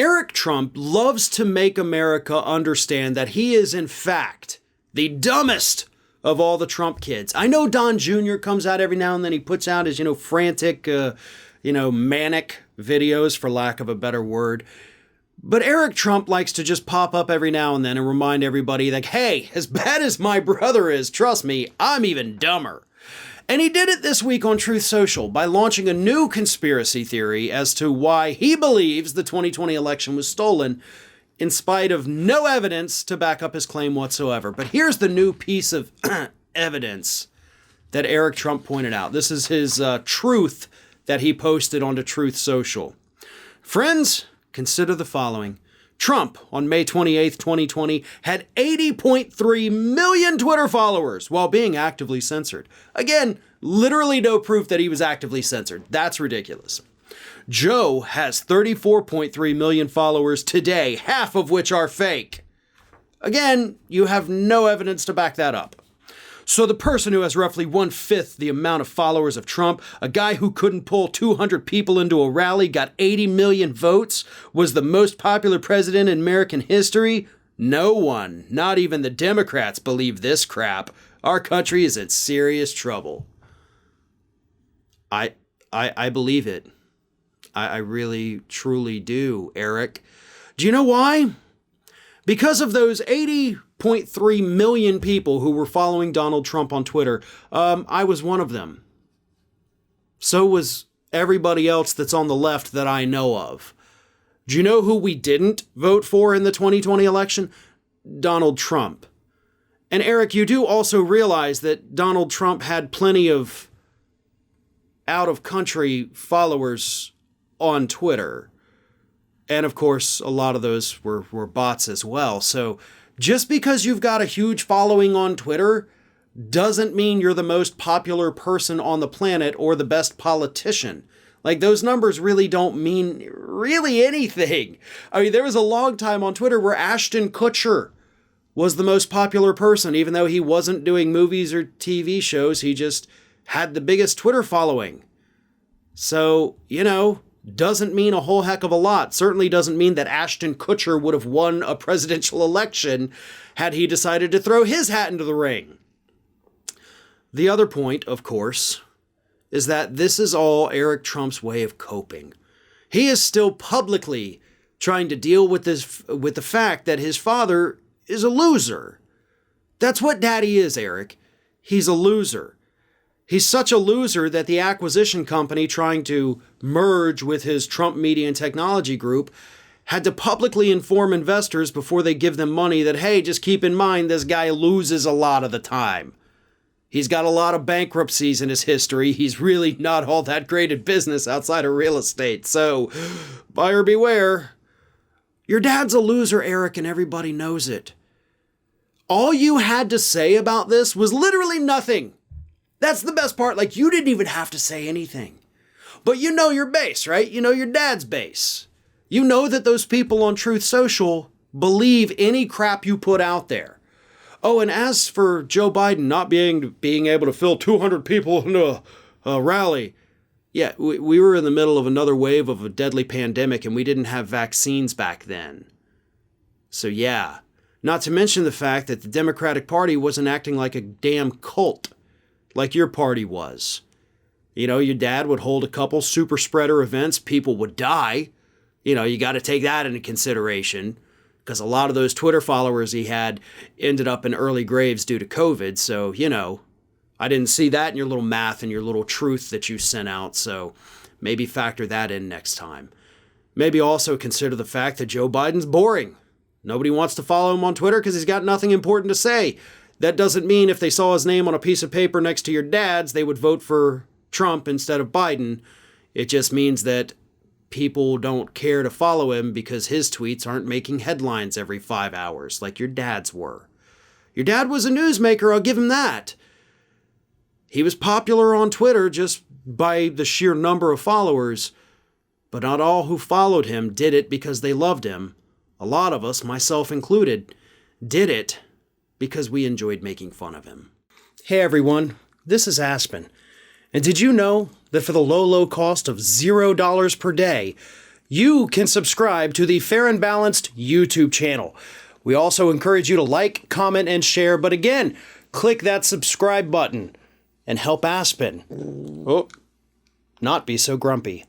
Eric Trump loves to make America understand that he is, in fact, the dumbest of all the Trump kids. I know Don Jr. comes out every now and then. He puts out his, frantic, manic videos, for lack of a better word. But Eric Trump likes to just pop up every now and then and remind everybody that, hey, as bad as my brother is, trust me, I'm even dumber. And he did it this week on Truth Social by launching a new conspiracy theory as to why he believes the 2020 election was stolen, in spite of no evidence to back up his claim whatsoever. But here's the new piece of evidence that Eric Trump pointed out. This is his truth that he posted onto Truth Social. Friends, consider the following. Trump, on May 28th, 2020, had 80.3 million Twitter followers while being actively censored. Again, literally no proof that he was actively censored. That's ridiculous. Joe has 34.3 million followers today, half of which are fake. Again, you have no evidence to back that up. So the person who has roughly 1/5 the amount of followers of Trump, a guy who couldn't pull 200 people into a rally, got 80 million votes, was the most popular president in American history? No one, not even the Democrats, believe this crap. Our country is in serious trouble. I believe it. I really, truly do, Eric. Do you know why? Because of those 80.3 million people who were following Donald Trump on Twitter, I was one of them. So was everybody else that's on the left that I know of. Do you know who we didn't vote for in the 2020 election? Donald Trump. And Eric, you do also realize that Donald Trump had plenty of out-of-country followers on Twitter. And of course, a lot of those were bots as well. So just because you've got a huge following on Twitter doesn't mean you're the most popular person on the planet or the best politician. Like, those numbers really don't mean really anything. I mean, there was a long time on Twitter where Ashton Kutcher was the most popular person, even though he wasn't doing movies or TV shows. He just had the biggest Twitter following. So, doesn't mean a whole heck of a lot. Certainly doesn't mean that Ashton Kutcher would have won a presidential election had he decided to throw his hat into the ring. The other point, of course, is that this is all Eric Trump's way of coping. He is still publicly trying to deal with the fact that his father is a loser. That's what Daddy is, Eric. He's a loser. He's such a loser that the acquisition company trying to merge with his Trump Media and Technology Group had to publicly inform investors before they give them money that, hey, just keep in mind this guy loses a lot of the time. He's got a lot of bankruptcies in his history. He's really not all that great at business outside of real estate. So, buyer beware. Your dad's a loser, Eric, and everybody knows it. All you had to say about this was literally nothing. That's the best part. Like, you didn't even have to say anything. But you know your base, right? You know your dad's base. You know that those people on Truth Social believe any crap you put out there. Oh, and as for Joe Biden not being able to fill 200 people in a rally, yeah, we were in the middle of another wave of a deadly pandemic, and we didn't have vaccines back then. So yeah, not to mention the fact that the Democratic Party wasn't acting like a damn cult like your party was. Your dad would hold a couple super spreader events, people would die. You got to take that into consideration, because a lot of those Twitter followers he had ended up in early graves due to COVID. So, I didn't see that in your little math and your little truth that you sent out. So maybe factor that in next time. Maybe also consider the fact that Joe Biden's boring. Nobody wants to follow him on Twitter because he's got nothing important to say. That doesn't mean if they saw his name on a piece of paper next to your dad's, they would vote for Trump instead of Biden. It just means that people don't care to follow him because his tweets aren't making headlines every 5 hours like your dad's were. Your dad was a newsmaker, I'll give him that. He was popular on Twitter just by the sheer number of followers, but not all who followed him did it because they loved him. A lot of us, myself included, did it because we enjoyed making fun of him. Hey everyone, this is Aspen. And did you know that for the low cost of $0 per day, you can subscribe to the Fair and Balanced YouTube channel. We also encourage you to like, comment, and share, but again, click that subscribe button and help Aspen not be so grumpy.